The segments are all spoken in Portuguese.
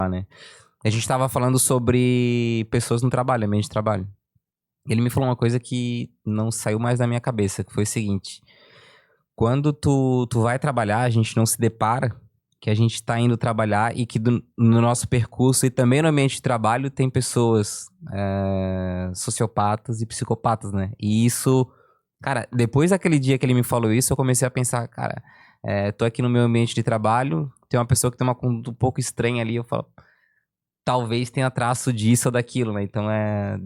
né? A gente tava falando sobre pessoas no trabalho, ambiente de trabalho. Ele me falou uma coisa que não saiu mais da minha cabeça, que foi o seguinte: quando tu vai trabalhar, a gente não se depara que a gente tá indo trabalhar e que no nosso percurso e também no ambiente de trabalho tem pessoas sociopatas e psicopatas, né? E isso, cara, depois daquele dia que ele me falou isso, eu comecei a pensar, cara, tô aqui no meu ambiente de trabalho, tem uma pessoa que tem uma conduta um pouco estranha ali, eu falo, talvez tenha traço disso ou daquilo, né? Então,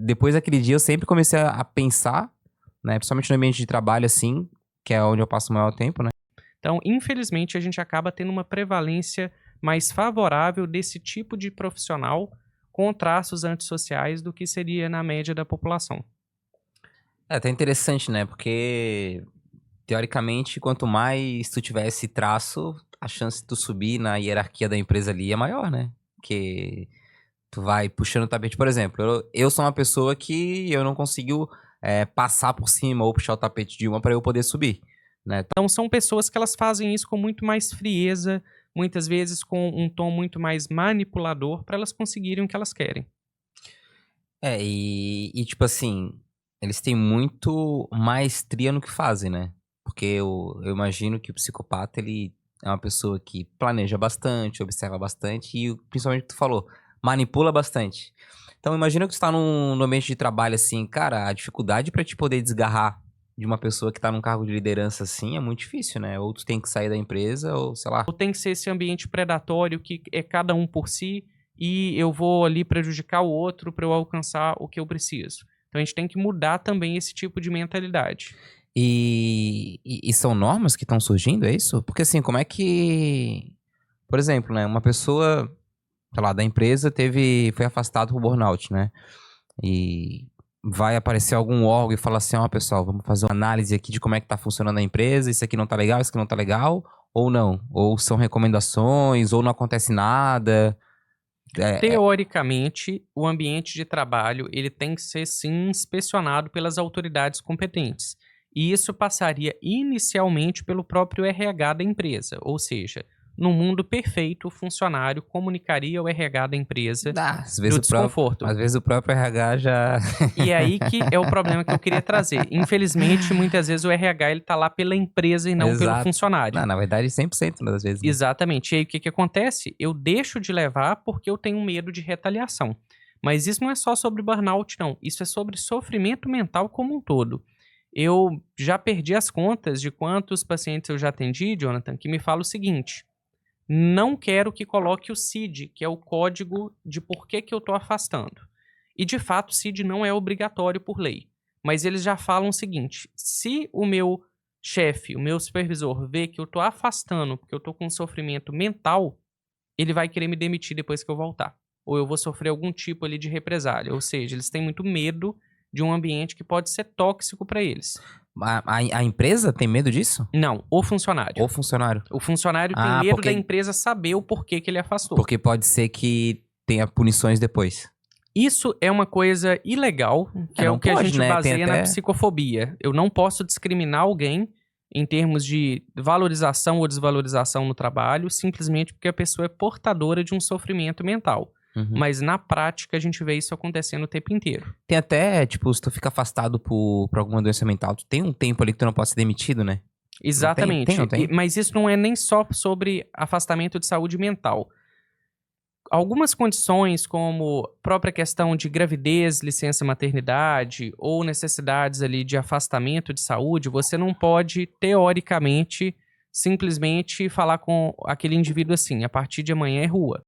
depois daquele dia eu sempre comecei a pensar, né? Principalmente no ambiente de trabalho, assim, que é onde eu passo o maior tempo, né? Então, infelizmente, a gente acaba tendo uma prevalência mais favorável desse tipo de profissional com traços antissociais do que seria na média da população. É até interessante, né? Porque, teoricamente, quanto mais tu tiver esse traço, a chance de tu subir na hierarquia da empresa ali é maior, né? Porque tu vai puxando o tapete. Por exemplo, eu sou uma pessoa que eu não consigo passar por cima ou puxar o tapete de uma para eu poder subir, né? Então, são pessoas que elas fazem isso com muito mais frieza, muitas vezes com um tom muito mais manipulador para elas conseguirem o que elas querem. E tipo assim, eles têm muito maestria no que fazem, né? Porque eu imagino que o psicopata, ele é uma pessoa que planeja bastante, observa bastante e, principalmente o que tu falou, manipula bastante. Então, imagina que tu tá no ambiente de trabalho assim, cara, a dificuldade pra te poder desgarrar de uma pessoa que tá num cargo de liderança assim é muito difícil, né? Ou tu tem que sair da empresa, ou sei lá. Ou tem que ser esse ambiente predatório que é cada um por si e eu vou ali prejudicar o outro para eu alcançar o que eu preciso. Então a gente tem que mudar também esse tipo de mentalidade. E são normas que estão surgindo, é isso? Porque assim, como é que. Por exemplo, né? Uma pessoa, sei lá, da empresa foi afastado por burnout, né? E vai aparecer algum órgão e falar assim, ó, pessoal, vamos fazer uma análise aqui de como é que tá funcionando a empresa, isso aqui não tá legal, isso aqui não tá legal, ou não? Ou são recomendações, ou não acontece nada. É, é, Teoricamente, o ambiente de trabalho ele tem que ser sim inspecionado pelas autoridades competentes. E isso passaria inicialmente pelo próprio RH da empresa, ou seja, no mundo perfeito, o funcionário comunicaria ao RH da empresa às do vezes desconforto. o próprio RH já. E é aí que é o problema que eu queria trazer. Infelizmente, muitas vezes o RH ele tá lá pela empresa e não pelo Exato. funcionário. Não, na verdade, 100% das vezes, né? Exatamente. E aí o que que acontece? Eu deixo de levar porque eu tenho medo de retaliação. Mas isso não é só sobre burnout, não. Isso é sobre sofrimento mental como um todo. Eu já perdi as contas de quantos pacientes eu já atendi, Jonathan, que me falam o seguinte: não quero que coloque o CID, que é o código de por que que eu estou afastando. E de fato, o CID não é obrigatório por lei. Mas eles já falam o seguinte: se o meu chefe, o meu supervisor, vê que eu estou afastando porque eu estou com um sofrimento mental, ele vai querer me demitir depois que eu voltar. Ou eu vou sofrer algum tipo ali de represália. Ou seja, eles têm muito medo de um ambiente que pode ser tóxico para eles. A empresa tem medo disso? Não, o funcionário. Ou funcionário? O funcionário tem Ah, medo da empresa saber o porquê que ele afastou. porque pode ser que tenha punições depois. Isso é uma coisa ilegal, que é Não o que a pode, gente né? Tem baseia na até. psicofobia. Eu não posso discriminar alguém em termos de valorização ou desvalorização no trabalho, simplesmente porque a pessoa é portadora de um sofrimento mental. Uhum. Mas na prática a gente vê isso acontecendo o tempo inteiro. Tem até, tipo, se tu fica afastado por alguma doença mental, tu tem um tempo ali que tu não pode ser demitido, né? Não tem? Tem, não Exatamente. tem? Mas isso não é nem só sobre afastamento de saúde mental. Algumas condições, como própria questão de gravidez, licença maternidade ou necessidades ali de afastamento de saúde, você não pode, teoricamente, simplesmente falar com aquele indivíduo assim: a partir de amanhã é rua.